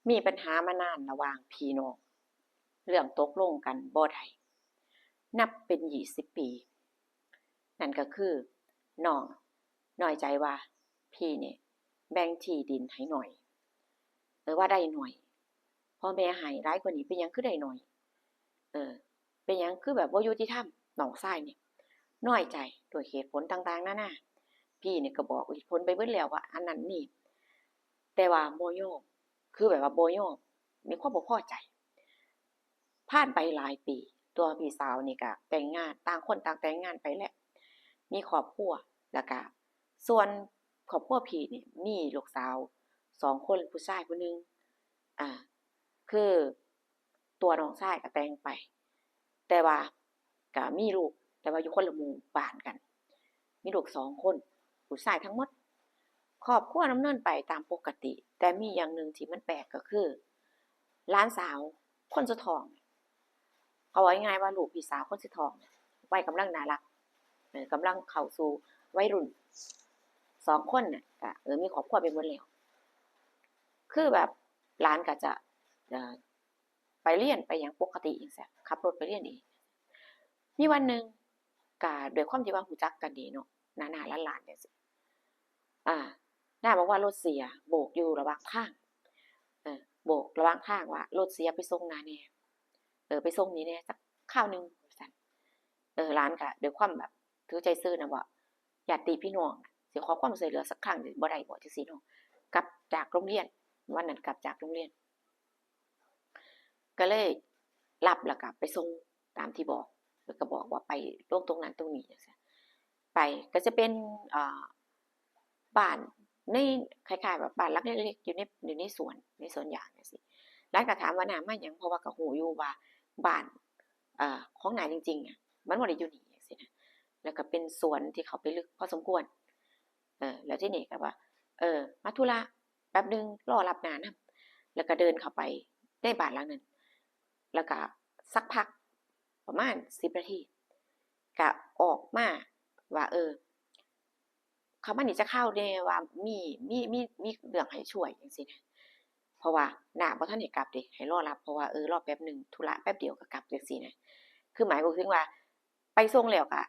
มีปัญหามานานระหว่างพี่น้องเรื่องตกลงกันบ่ได้นับเป็น20 ปีนั่นก็คือน้องน้อยใจว่าพี่นี่แบ่งที่ดินให้หน่อยว่าได้หน่อยพ่อแม่ให้หลายกว่านี้เป็นหยังคือได้หน่อยเออเป็นหยังคือแบบบ่ยุติธรรมน้องชายนี่น้อยใจด้วยเหตุผลต่างๆนานาพี่นี่ก็บอกเหตุผลไปเบิดแล้วว่าอันนั้นนี่แต่ว่าบ่ยอมคือแบบว่าบ่ยอมมีความบ่พอใจผ่านไปหลายปีตัวพี่สาวนี่ก็แต่งงานต่างคนต่างแต่งงานไปแล้วมีครอบครัวแล้วก็ส่วนครอบครัวพี่นี่มีลูกสาว2 คนผู้ชายผู้หนึ่งอ่าคือตัวน้องชายก็แต่งไปแต่ว่าก็มีลูกแต่ว่าอยู่คนละหมู่บ้านกันมีลูก2 คนผู้ชายทั้งหมดครอบครัวดำเนินไปตามปกติแต่มีอย่างหนึ่งที่มันแปลกก็คือหลานสาวคนสุดท้องเอาไว้ง่ายว่าลูกพี่สาวคนสุดท้องวัยกำลังน่ารักกำลังเข้าสู่วัยรุ่น2 คนน่ะก็มีครอบครัวไปหมดแล้วคือแบบหลานก็จะไปเรียนไปอย่างปกติจังซี้ขับรถไปเรียนเองมีวันหนึ่งก็ด้วยความที่ว่ารู้จักกันดีเนาะน้าๆหลานๆจังซี้น้าบอกว่ารถเสียโบกอยู่ระหว่างทางโบกระหว่างทางว่ารถเสียไปส่งน้าแหน่ไปส่งนี้แหน่จักคราวหนึ่งว่าซั่นหลานก็ด้วยความแบบถือใจซื่อนะว่าญาติพี่น้องสิขอความช่วยเหลือสักครั้งบ่ได้บ่จังซี่เนาะกลับจากโรงเรียนวันนั้นกลับจากโรงเรียนก็เลยรับแล้วก็ไปส่งตามที่บอกแล้วก็บอกว่าไปลงตรงนั้นตรงนี้จังซี่ไปก็จะเป็นบ้านในคล้ายๆแบบบ้านหลังเล็กๆอยู่ในสวนยางจังซี่หลานก็ถามว่าน้ามาหยังเพราะว่าก็รู้อยู่ว่าบ้านของน้าจริงๆอะมันบ่ได้อยู่นี่จังซี่นะแล้วก็เป็นสวนที่เข้าไปลึกพอสมควรแล้วทีนี้ก็ว่ามาธุระแป๊บหนึ่งรอรับน้านำแล้วก็เดินเข้าไปในบ้านหลังนั้นแล้วก็สักพักประมาณ10 นาทีก็ออกมาว่าเขามานี่จะเข้าแน่ว่ามีเรื่องให้ช่วยจังซี่นะเพราะว่าน้าบ่ทันได้กลับเดะให้รอรับเพราะว่ารอแป๊บหนึ่งธุระแป๊บเดียวก็กลับจังซี่นะคือหมายบ่ถึงว่าไปส่งแล้วก็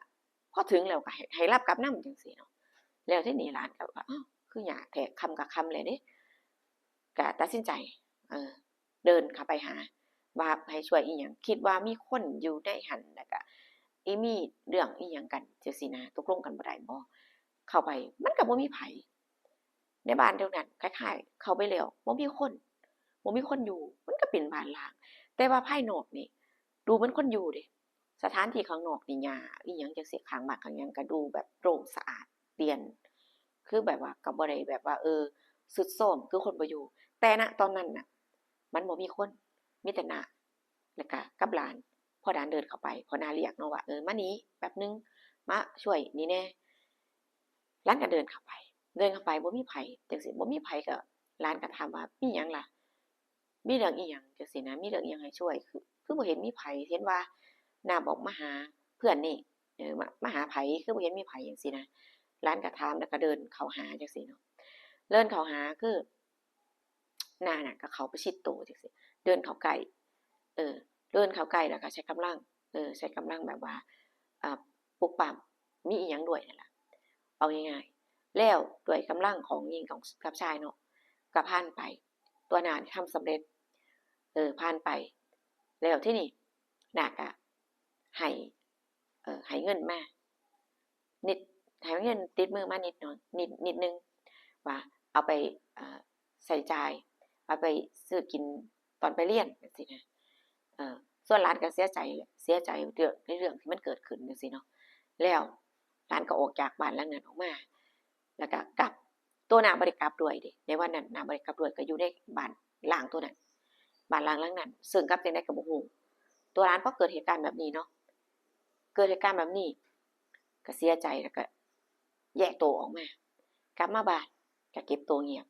พอถึงแล้วก็ให้รับกลับนำจังซี่เนาะแล้วทีนี้หลานก็ว่าอ้าวคือยากแท้ค่ำก็ค่ำแล้วเดะก็ตัดสินใจเออเดินเข้าไปหาว่าให้ช่วยอีหยังคิดว่ามีคนอยู่ในหั้นแล้วก็มีเรื่องอีหยังกันจังซี่นะตกลงกันบ่ได้บ่เข้าไปมันก็บ่มีไผในบ้านเดียวนั้นคล้ายๆเข้าไปแล้วบ่มีคนอยู่มันก็เป็นบ้านร้างแต่ว่าภายนอกนี่ดูเหมือนคนอยู่เดะสถานที่ข้างนอกนี่หญ้าอีหยังจั่งซี้ข้างบ้านข้างหยังก็ดูแบบโปร่งสะอาดเปลี่ยนคือแบบว่าก็บ่ได้แบบว่าทรุดโทรมคือคนบ่อยู่แต่ณตอนนั้นน่ะมันบ่มีคนมีแต่น้าแล้วก็กับหลานพอหลานเดินเข้าไปพอน้าเรียกเนาะว่ามานี่แป๊บหนึ่งมาช่วยนี่แหน่หลานก็เดินเข้าไปบ่มีไผจังซี้บ่มีไผก็หลานก็ถามว่ามีหยังล่ะมีเรื่องอิหยังจังซี้นะมีเรื่องอิหยังให้ช่วยคือบ่เห็นมีไผเห็นว่าน้าบอกมาหาเพื่อนนี่มาหาไผคือบ่เห็นมีไผจังซี้นะหลานก็ถามแล้วก็เดินเข้าหาจังซี้เนาะเดินเข้าหาคือน้าน่ะก็เข้าประชิดตัวจังซี้เดินเข้าใกล้เออเดินเข้าใกล้แล้วก็ใช้กำลังใช้กำลังแบบว่าปลุกปล้ำมีอิหยังด้วยนั่นล่ะเอาง่ายๆแล้วด้วยกำลังของหญิงกับชายเนาะก็ผ่านไปตัวน้านี่ทำสำเร็จผ่านไปแล้วทีนี้น้าก็ให้ให้เงินมานิดให้เงินติดมือมานิดหน่อยนิดหนึ่งว่าเอาไปใส่จ่ายเอาไปซื้อกินตอนไปเรียนจังซี้นะส่วนหลานก็เสียใจเรื่องในเรื่องที่มันเกิดขึ้นจังซี้เนาะแล้วหลานก็ออกจากบ้านหลังนั้นออกมาแล้วก็กลับตัวน้าบ่ได้กลับด้วยเดะในวันนั้นน้าบ่ได้กลับด้วยก็อยู่ในบ้านร้างตัวนั้นบ้านร้างหลังนั้นซึ่งกลับจั่งใดก็บ่รู้ตัวหลานพอเกิดเหตุการณ์แบบนี้เนาะเกิดเหตุการณ์แบบนี้ก็เสียใจแล้วก็แยกตัวออกมากลับมาบ้านก็เก็บตัวเงียบ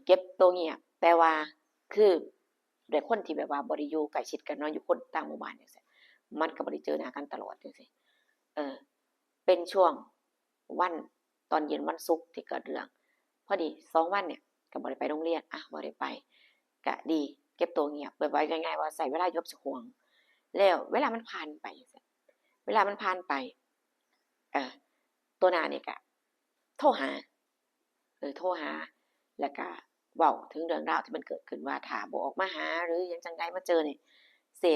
เก็บตัวเงียบแต่ว่าคือด้วยคนที่แบบว่าบ่ได้อยู่ใกล้ชิดกันเนาะอยู่คนต่างหมู่บ้านจังซี้มันก็บ่ได้เจอหน้ากันตลอดจังซี้เออเป็นช่วงวันตอนเย็นวันศุกร์ที่เกิดเรื่องพอดี2 วันเนี่ยก็บ่ได้ไปโรงเรียนบ่ได้ไป ก็ดีเก็บตัวเงียบแบบว่าง่ายๆว่าใส่เวลายบเจ้าของแล้วเวลามันผ่านไปเวลามันผ่านไปเอ่อตัวหน้านี่ก็โทรหาโทรหาแล้วก็เว้าถึงเรื่องราวที่มันเกิดขึ้นว่าถ้าบ่ออกมาหาหรือหยังจั่งใดมาเจอนี่สิ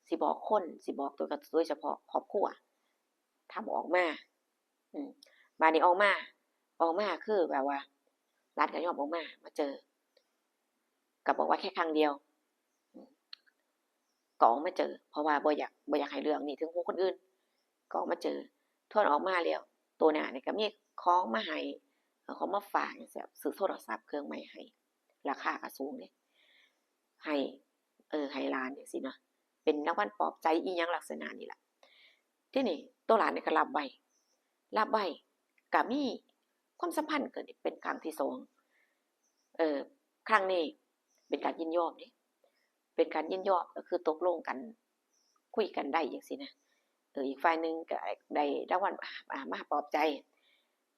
สิบอกคนสิบอกโดยเฉพาะครอบครัวถ้าบ่ออกมาอืมบัดนี้ออกมาคือแบบว่าหลานก็ยอมออกมาเจอก็บอกว่าแค่ครั้งเดียวอืมก็ออกมาเจอเพราะว่าบ่อยากให้เรื่องนี้ถึงหูคนอื่นก็ออกมาเจอทวนออกมาแล้วตัวหน้านี่ก็มีของมาให้เอาของมาฝากจั่งซี้ซื้อโทรศัพท์เครื่องใหม่ให้ราคาก็สูงเดะให้ให้หลานจั่งซี้เนาะเป็นรางวัลปลอบใจอิหยังลักษณะนี้ล่ะทีนี้ตัวหลานนี่ก็รับไว้ก็มีความสัมพันธ์เกิดเป็นครั้งที่2เอ่อครั้งนี้เป็นการยินยอมเดะเป็นการยินยอมก็คือตกลงกันคุยกันได้จังซี้นะอีกฝ่ายหนึ่งก็ได้รางวัลมาปลอบใจ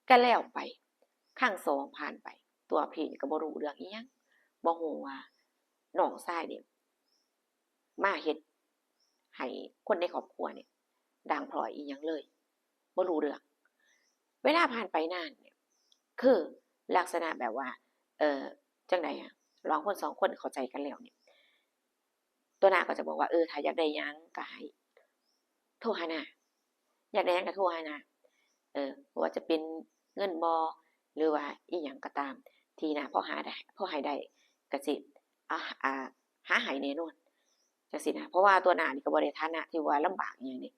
ก็แล้วไปครั้ง2ผ่านไปตัวพี่นี่ก็บ่รู้เรื่องอิหยังบ่รู้ว่าน้องชายนี่มาเฮ็ดให้คนในครอบครัวเนี่ยด่างพร้อยอิหยังเลยบ่รู้เรื่องเวลาผ่านไปนานเนี่ยคือลักษณะแบบว่าเอ่อจั่งใดอะระหว่างคน2คนเข้าใจกันแล้วเนี่ยตัวหน้าก็จะบอกว่าถ้าอยากได้หยังก็ให้โทรหาน้าอยากได้หยังก็โทรหาน้าบ่ว่าจะเป็นเงินบ่หรือว่าอิหยังก็ตามที่น้าพอให้ได้ก็สิอ่าอ่าหาให้แน่นอนจังซี้นะเพราะว่าตัวหน้านี่ก็บ่ได้ฐานะที่ว่าลำบากอิหยังนี่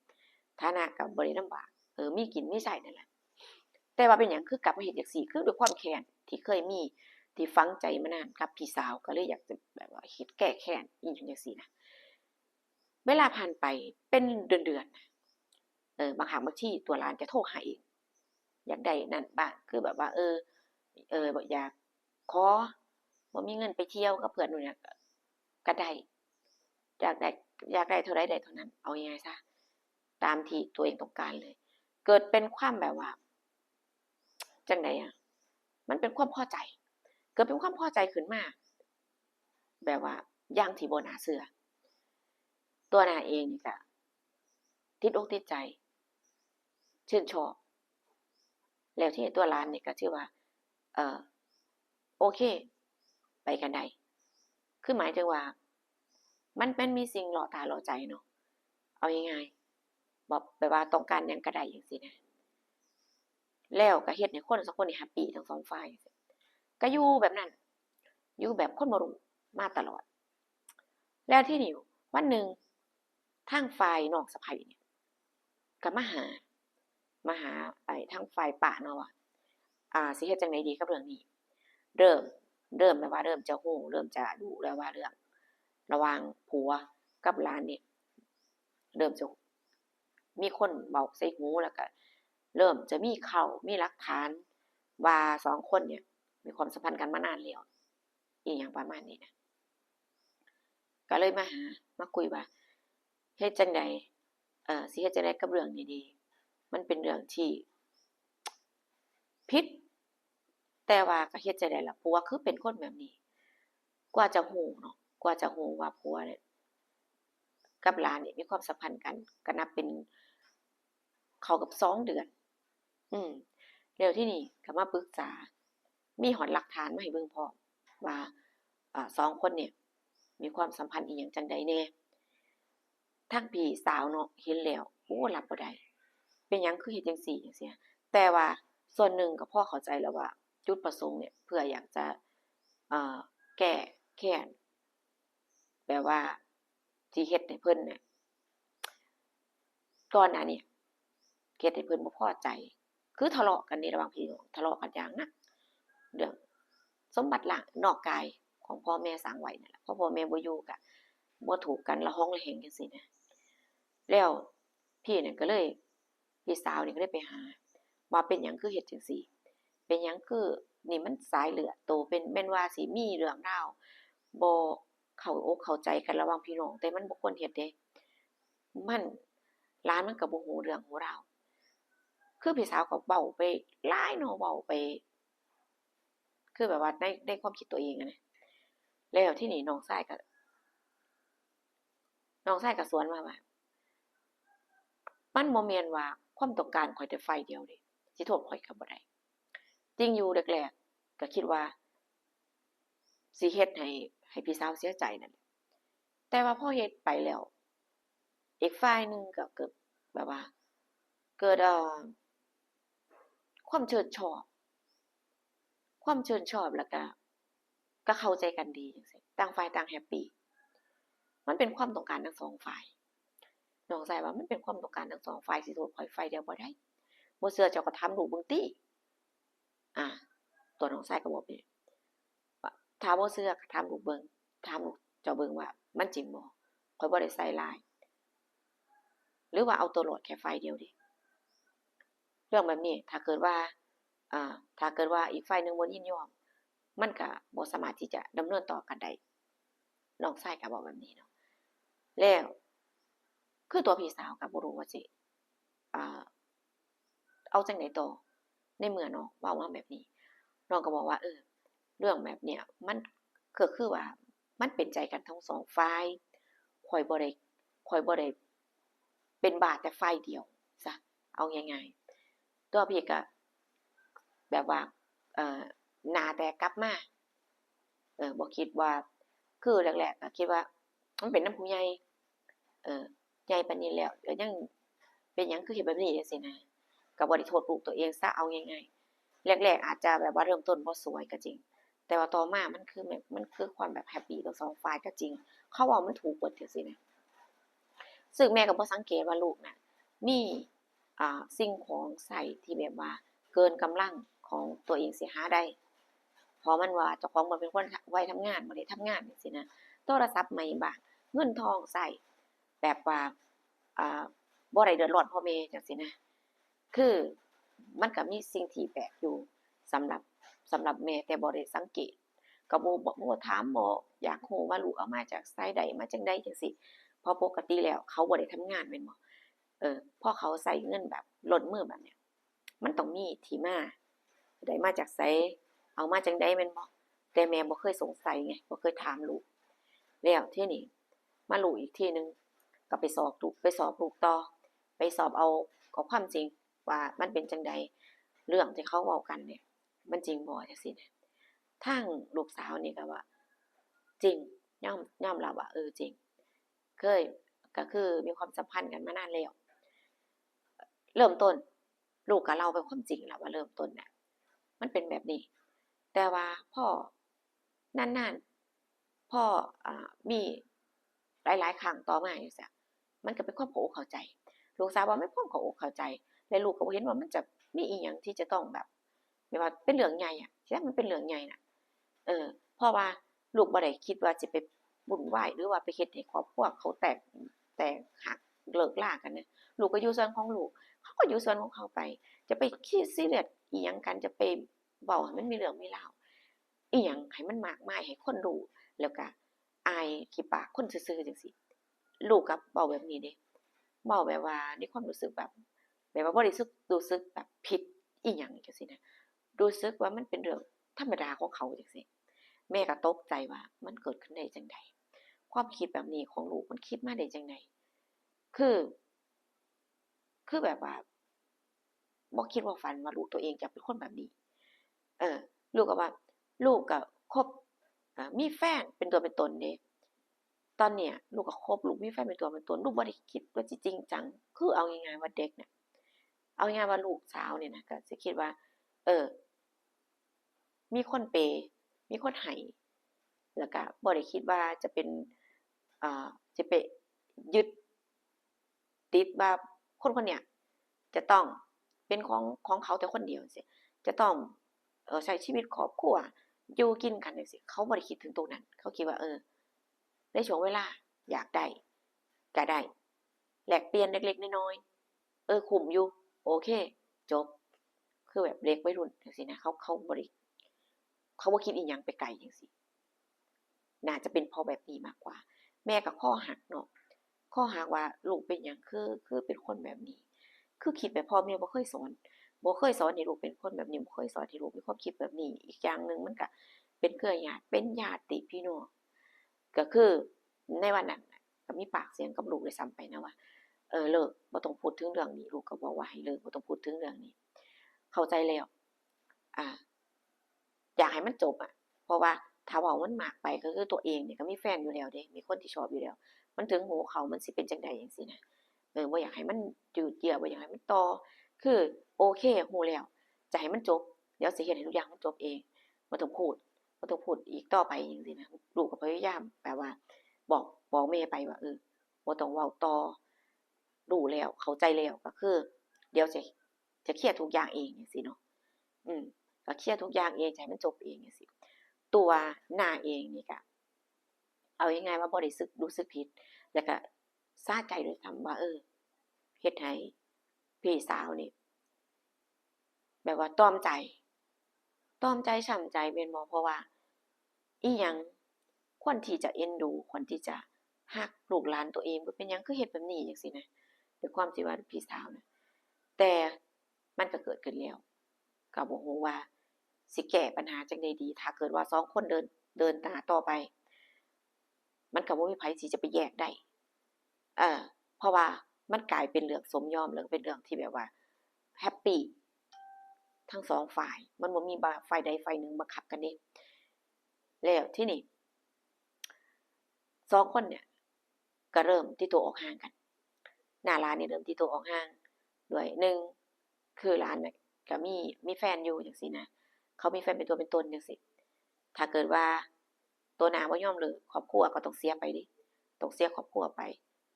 ฐานะก็บ่ได้ลำบากมีกินมีใช้นั่นแหละแต่ว่าเป็นหยังคือกลับมาเฮ็ดจั่งซี้คือด้วยความแค้นที่เคยมีที่ฝังใจมานานกับพี่สาวก็เลยอยากจะแบบว่าเฮ็ดแก้แค้นอิหยังจังซี้นะเวลาผ่านไปเป็นเดือนๆนะบางครั้งบางทีตัวหลานจะโทรหาเองอยากได้นั่นบ้างคือแบบว่าบ่อยากขอบ่มีเงินไปเที่ยวกับเพื่อนนู่นเนี่ยก็ได้อยากได้อยากได้เท่าใดได้เท่านั้นเอาง่ายๆซะตามที่ตัวเองต้องการเลยเกิดเป็นความแบบว่าจั่งใดอะมันเป็นความพอใจเกิดเป็นความพอใจขึ้นมาแบบว่าอย่างที่บ่น่าเชื่อตัวน่าเองนี่ก็ติดอกติดใจชื่นชอบแล้วที่ตัวหลานนี่ก็ถือว่าเอ่อโอเคไปกันได้คือหมายถึงว่ามันเป็นมีสิ่งล่อตาล่อใจเนาะเอาง่ายๆบ่แบบว่าต้องการหยังก็ได้จังซี้นะแล้วก็เฮ็ดให้คน2คนนี่แฮปปีทั้ง2ฝ่ายก็อยู่แบบนั้นอยู่แบบคนบ่รู้มาตลอดแล้วทีนี้วันหนึ่งทางฝ่ายน้องสะใภ้เนี่ยก็มาหาทางฝ่ายป้าเนาะว่าสิเฮ็ดจั่งใดดีกับเรื่องนี้เริ่มแบบว่าเริ่มจะรู้เริ่มจะรู้แล้วว่าเรื่องระหว่างผัวกับหลานนี่เริ่มจะมีคนเว้าใส่หูแล้วก็เริ่มจะมีข่าวมีหลักฐานว่า2คนเนี่ยมีความสัมพันธ์กันมานานแล้วอิหยังประมาณนี้นะก็เลยมาคุยว่าเฮ็ดจั่งใดสิเฮ็ดจั่งใดกับเรื่องนี้ดีมันเป็นเรื่องที่ผิดแต่ว่าก็เฮ็ดจั่งใดล่ะผัวคือเป็นคนแบบนี้กว่าจะรู้เนาะกว่าจะรู้ว่าผัวเนี่ยกับหลานเนี่ยมีความสัมพันธ์กันก็นับเป็นเข้ากับ2เดือนอืมแล้วทีนี้ก็มาปรึกษามีฮอดหลักฐานมาให้เบิ่งพร้อมว่า2คนเนี่ยมีความสัมพันธ์อิหยังจั่งใดแหน่ทางพี่สาวเนาะเห็นแล้วโอ้รับบ่ได้เป็นหยังคือเฮ็ดจั่งซี้จั่งซี้แต่ว่าส่วนหนึ่งก็พอเข้าใจแล้วว่าจุดประสงค์เนี่ยเพื่ออยากจะแก้แค้นแบบว่าที่เฮ็ดให้เพิ่นเนี่ยก่อนหน้านี้เฮ็ดให้เพิ่นบ่พอใจคือทะเลาะกันนี่ระหว่างพี่น้องทะเลาะกันอย่างหนักเรื่องสมบัตินอกกายของพ่อแม่สร้างไว้นั่นแหละพอพ่อแม่บ่อยู่ก็บ่ถูกกันระหองระแหงจังซี้นะแล้วพี่นั่นก็เลยพี่สาวนี่ก็เลยไปหาว่าเป็นหยังคือเฮ็ดจั่งซี้เป็นหยังคือนี่มันสายเลือดโตเป็นแม่นว่าสิมีเรื่องราวบ่เข้าอกเข้าใจกันระหว่างพี่น้องแต่มันบ่ควรเฮ็ดเดะมันหลานมันก็บ่รู้เรื่องรู้ราวคือพี่สาวก็เว้าไปหลายเนาะเว้าไปคือแบบว่าในความคิดตัวเองอะนะ แล้วที่นี่น้องชายก็สวนมาว่ามันบ่แม่นว่าความต้องการข่อยแต่ฝ่ายเดียวเดะสิโทษข่อยก็บ่ได้จริงอยู่แรกๆก็คิดว่าสิเฮ็ดให้พี่สาวเสียใจนั่นแหละแต่ว่าพอเฮ็ดไปแล้วอีกฝ่ายหนึ่งก็เกิดแบบว่าเกิดความเชิญชอบแล้วก็เข้าใจกันดีจังซี่ต่างฝ่ายต่างแฮปปีมันเป็นความต้องการทั้งสองฝ่ายน้องชายว่ามันเป็นความต้องการทั้งสองฝ่ายสิโทษข้อยฝ่ายเดียวบ่ได้บ่เชื่อเจ้าก็ถามลูกเบิ่งติอาตัวน้องชายก็บอกไปว่าถ้าบ่เชื่อก็ถามลูกเบิ่งถามลูกเจ้าเบิ่งว่ามันจริงบ่ข้อยบ่ได้ใส่ร้ายหรือว่าเอาตัวรอดแค่ฝ่ายเดียวเดะเรื่องแบบนี้ถ้าเกิดว่าอีกฝ่ายหนึ่งบ่ยินยอมมันก็บ่สามารถที่จะดำเนินต่อกันได้น้องชายก็บอกแบบนี้เนาะแล้วคือตัวพี่สาวก็บ่รู้ว่าสิอ่าเอาจั่งใดต่อในเมื่อน้องเว้ามาแบบนี้น้องก็บอกว่าเรื่องแบบเนี้ยมันก็คือว่ามันเป็นใจกันทั้งสองฝ่ายข้อยบ่ได้เป็นบาปแต่ฝ่ายเดียวซะเอาง่ายๆตัวพี่ก็แบบว่าเอ่อหน้าแตกกลับมาบ่คิดว่าคือแรกๆก็คิดว่ามันเป็นนำผู้ใหญ่ใหญ่ปานนี้แล้วก็ยังเป็นหยังคือเฮ็ดแบบนี้จังซี้นะก็บ่ได้โทษลูกตัวเองซะเอาง่ายๆแรกๆอาจจะแบบว่าเริ่มต้นบ่สวยก็จริงแต่ว่าต่อมามันคือแบบมันคือความแบบแฮปปีทั้งสองฝ่ายก็จริงเขาเว้ามันถูกเบิดจังซี้นะซึ่งแม่ก็บ่สังเกตว่าลูกน่ะมีสิ่งของใช้ที่แบบว่าเกินกำลังของตัวเองสิหาได้เพราะมันว่าเจ้าของบ่เป็นคนวัยทำงานบ่ได้ทำงานจังซี้นะโทรศัพท์ใหม่บ้างเงินทองใช้แบบว่าอ่าบ่ได้เดือดร้อนพ่อแม่จังซี้นะคือมันก็มีสิ่งที่แปลกอยู่สำหรับแม่แต่บ่ได้สังเกตก็บ่ถามบ่อยากรู้ว่าลูกเอามาจากไสใดมาจั่งใดจังซี้เพราะปกติแล้วเขาบ่ได้ทำงานแม่นบ่พอเขาใช้เงินแบบล้นมือแบบเนี้ยมันต้องมีที่มาได้มาจากไสเอามาจั่งใดแม่นบ่แต่แม่บ่เคยสงสัยไงบ่เคยถามลูกแล้วทีนี้มารู้อีกทีหนึ่งก็ไปสอบลูกต่อไปสอบเอาความจริงว่ามันเป็นจั่งใดเรื่องที่เขาเว้ากันเนี่ยมันจริงบ่จังซี้นะทางลูกสาวนี่ก็ว่าจริงยอมรับว่าจริงเคยก็คือมีความสัมพันธ์กันมานานแล้วเริ่มต้นลูกก็เล่าไปความจริงแล้วว่าเริ่มต้นน่ะมันเป็นแบบนี้แต่ว่าพอนานๆพอมีหลายๆครั้งต่อมาจังซี้มันก็เป็นความเข้าอกเข้าใจลูกสาวว่ามันความเข้าอกเข้าใจและลูกก็บ่เห็นว่ามันจะมีอิหยังที่จะต้องแบบว่าเป็นเรื่องใหญ่อะที่แท้มันเป็นเรื่องใหญ่น่ะเพราะว่าลูกบ่ได้คิดว่าสิไปวุ่นวายหรือว่าไปเฮ็ดให้ครอบครัวเขาแตกหักเลิกรากันนะลูกก็อยู่ส่วนของลูกเขาก็อยู่ส่วนของเขาไปจะไปคิดซีเรียสอิหยังกันจะไปเว้าให้มันมีเรื่องมีราวอิหยังให้มันมากมายให้คนรู้แล้วก็อายขี้ปากคนซื่อๆจังซี้ลูกก็เว้าแบบนี้เดะเว้าแบบว่าในความรู้สึกแบบว่าบ่ได้รู้สึกแบบผิดอิหยังจังซี้นะรู้สึกว่ามันเป็นเรื่องธรรมดาของเขาจังซี้แม่ก็ตกใจว่ามันเกิดขึ้นได้จั่งใดความคิดแบบนี้ของลูกมันคิดมาได้จั่งใดคือแบบว่าบ่คิดบ่ฝันว่าลูกตัวเองจะเป็นคนแบบนี้เออลูกก็ว่าลูกก็คบมีแฟนเป็นตัวเป็นตนเดะตอนเนี้ยลูกก็คบลูกมีแฟนเป็นตัวเป็นตนลูกบ่ได้คิดว่าสิจริงจังคือเอาง่ายๆว่าเด็กเนี่ยเอาง่ายๆว่าลูกสาวเนี่ยนะก็สิคิดว่าเออมีคนเปย์มีคนให้แล้วก็บ่ได้คิดว่าจะเป็นอ่าสิไปยึดติดว่าคนคนเนี้ยจะต้องเป็นของเขาแต่คนเดียวจังซี้จะต้องใช้ชีวิตครอบครัวอยู่กินกันจังซี้เขาบ่ได้คิดถึงตรงนั้นเขาคิดว่าในช่วงเวลาอยากได้ก็ได้แลกเปลี่ยนเล็กๆน้อยๆคุ้มอยู่โอเคจบคือแบบเด็กวัยรุ่นจังซี้นะเขาบ่ได้เขาบ่คิดอิหยังไปไกลจังซี้น่าจะเป็นเพราะแบบนี้มากกว่าแม่ก็คอหักเนาะคอหักว่าลูกเป็นหยังคือเป็นคนแบบนี้คือคิดแบบพ่อแม่บ่เคยสอนให้ลูกเป็นคนแบบนี้บ่เคยสอนให้ลูกมีความคิดแบบนี้อีกอย่างหนึ่งมันก็เป็นเครือญาติเป็นญาติพี่น้อง ก็คือในวันนั้นน่ะก็มีปากเสียงกับลูกด้วยซ้ำไปนะว่าเลิกบ่ต้องพูดถึงเรื่องนี้ลูกก็บอกว่าให้เลิกบ่ต้องพูดถึงเรื่องนี้เข้าใจแล้วอ่าอยากให้มันจบอะเพราะว่าถ้าเว้ามันมากไปก็คือตัวเองนี่ก็มีแฟนอยู่แล้วเดะมีคนที่ชอบอยู่แล้วมันถึงหูเขามันสิเป็นจั่งใดจั่งซี้นะบ่อยากให้มันยืดเยื้อบ่อยากให้มันต่อคือโอเครู้แล้วจะให้มันจบเดี๋ยวสิเฮ็ดให้ทุกอย่างมันจบเองบ่ต้องพูดบ่ต้องพูดอีกต่อไปจังซี้นะลูกก็พยายามแบบว่าบอกบอกแม่ไปว่าบ่ต้องเว้าต่อรู้แล้วเข้าใจแล้วก็คือเดี๋ยวจะเคลียร์ทุกอย่างเองจังซี้เนาะอืมก็เคลียร์ทุกอย่างเองจะให้มันจบเองจังซี้ตัวน้าเองนี่ก็เอาง่ายๆว่าบ่ได้รู้สึกผิดแล้วก็สาใจด้วยซ้ำว่าเฮ็ดให้พี่สาวนี่แบบว่าตรอมใจช้ำใจแม่นบ่เพราะว่าอิหยังควรที่จะเอ็นดูควรที่จะรักลูกหลานตัวเองบ่เป็นหยังคือเฮ็ดแบบนี้จังซี้นะด้วยความที่ว่าพี่สาวน่ะแต่มันก็เกิดขึ้นแล้วก็บ่ฮู้ว่าสิแก้ปัญหาจั่งใดดีถ้าเกิดว่า2คนเดินหน้าต่อไปมันก็บ่มีไผที่จะไปแยกได้เออเพราะว่ามันกลายเป็นเรื่องสมยอมแล้วก็เป็นเรื่องที่แบบว่าแฮปปีทั้ง2ฝ่ายมันบ่มีฝ่ายใดฝ่ายหนึ่งบังคับกันเดะแล้วทีนี้2คนเนี่ยก็เริ่มตีตัวออกห่างกันหน้าหลานนี่เริ่มตีตัวออกห่างด้วย1คือหลานน่ะก็มีแฟนอยู่จังซี้นะเขามีแฟนเป็นตัวเป็นตนจังซี้ถ้าเกิดว่าตัวหน้าบ่ยอมเลิกครอบครัวก็ต้องเสียไปเดะต้องเสียครอบครัวไป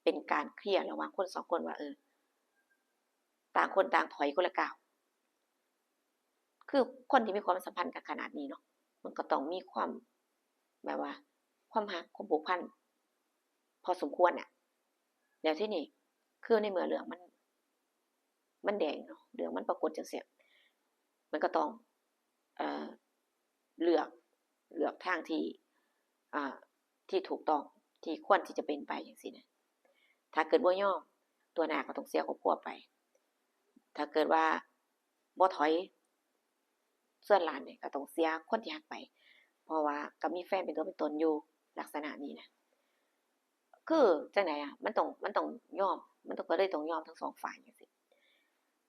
เป็นการเคลียร์ระหว่างคน2คนว่าต่างคนต่างถอยคนละก้าวคือคนที่มีความสัมพันธ์กันขนาดนี้เนาะมันก็ต้องมีความแบบว่าความรักความผูกพันพอสมควรน่ะแล้วทีนี้คือในเมื่อเรื่องมันแดงเนาะเรื่องมันปรากฏจังซี้มันก็ต้องเอ่อเลือกทางที่อ่าที่ถูกต้องที่ควรที่จะเป็นไปจังซี้นะถ้าเกิดบ่ยอมตัวหน้าก็ต้องเสียครอบครัวไปถ้าเกิดว่าบ่ถอยส่วนหลานนี่ก็ต้องเสียคนที่รักไปเพราะว่าก็มีแฟนเป็นตัวเป็นตนอยู่ลักษณะนี้นะคือจั่งใดอะมันต้องยอมมันก็เลยต้องยอมทั้ง2ฝ่ายจังซี้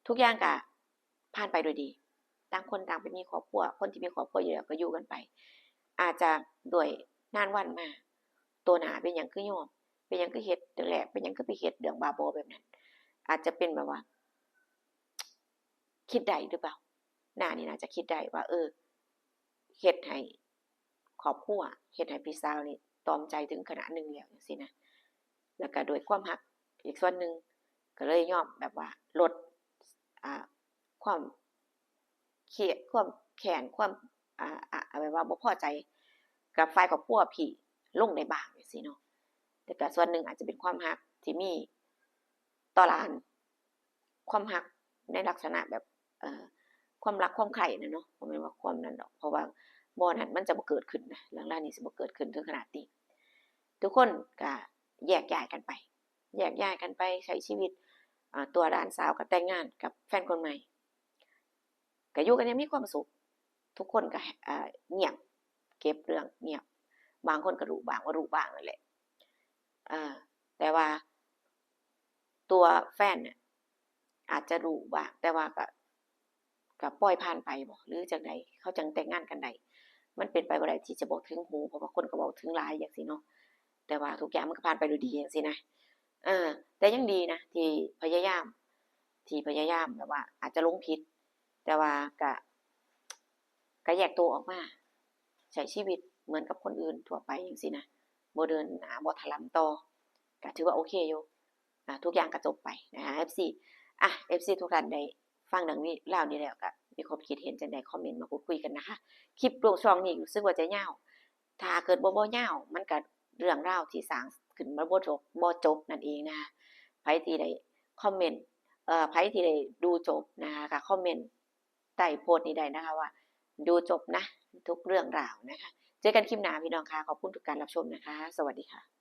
ทุกอย่างก็ผ่านไปด้วยดีต่างคนต่างไปมีครอบครัวคนที่มีครอบครัวอยู่แล้วก็อยู่กันไปอาจจะด้วยนานวันมาตัวหน้าเป็นหยังคือยอมเป็นหยังคือเฮ็ดจั่งแลเป็นหยังคือไปเฮ็ดเรื่องบ้าบอแบบนั้นอาจจะเป็นแบบว่าคิดได้หรือเปล่าน้านี่น่าจะคิดได้ว่าเฮ็ดให้ครอบครัวเฮ็ดให้พี่สาวนี่ตรอมใจถึงขนาดหนึ่งแล้วจังซี้นะแล้วก็ด้วยความรักอีกส่วนหนึ่งก็เลยยอมแบบว่าลดอ่าความเครียดความแค้นความแบบว่าบ่พอใจกับฝ่ายครอบครัวพี่ลงได้บ้างจังซี้เนาะแต่ก็ส่วนหนึ่งอาจจะเป็นความรักที่มีต่อหลานความรักในลักษณะแบบเอ่อความรักความใคร่น่ะเนาะบ่แม่นว่าความนั้นดอกเพราะว่าบ่นั้นมันจะบ่เกิดขึ้นนะเรื่องราวนี้สิบ่เกิดขึ้นถึงขนาดนี้ทุกคนก็แยกย้ายกันไปใช้ชีวิตตัวหลานสาวก็แต่งงานกับแฟนคนใหม่ก็อยู่กันอย่างมีความสุขทุกคนก็เงียบเก็บเรื่องเงียบบางคนก็รู้บ้างบ่รู้บ้างนั่นแหละเออแต่ว่าตัวแฟนเนี่ยอาจจะรู้บ้างแต่ว่าก็ปล่อยผ่านไปบ่หรือจั่งใดเขาจั่งแต่งงานกันได้มันเป็นไปบ่ได้ที่จะบอกถึงหูเพราะว่าคนก็เว้าถึงหลายจังซี้เนาะแต่ว่าทุกอย่างมันก็ผ่านไปด้วยดีจังซี้นะเออแต่ยังดีนะที่พยายามแบบว่าอาจจะหลงผิดแต่ว่าก็แยกตัวออกมาใช้ชีวิตเหมือนกับคนอื่นทั่วไปจังซี้นะบ่เดินหน้าบ่ถลำต่อก็ถือว่าโอเคอยู่ทุกอย่างก็จบไปนะคะ FC FC ทุกท่านได้ฟังเรื่องนี้ราวนี้แล้วก็มีความคิดเห็นจั่งใดคอมเมนต์มาพูดคุยกันนะคะคลิปช่วงนี้รู้สึกว่าจะยาวถ้าเกิดบ่ยาวมันก็เรื่องราวที่สร้างขึ้นมาบ่จบนั่นเองนะคะไผที่ได้คอมเมนต์ไผที่ได้ดูจบนะคะก็คอมเมนต์ใต้โพสต์นี้ได้นะคะว่าดูจบนะทุกเรื่องราวนะคะเจอกันคลิปหน้าพี่น้องค่ะขอบคุณทุกการรับชมนะคะสวัสดีค่ะ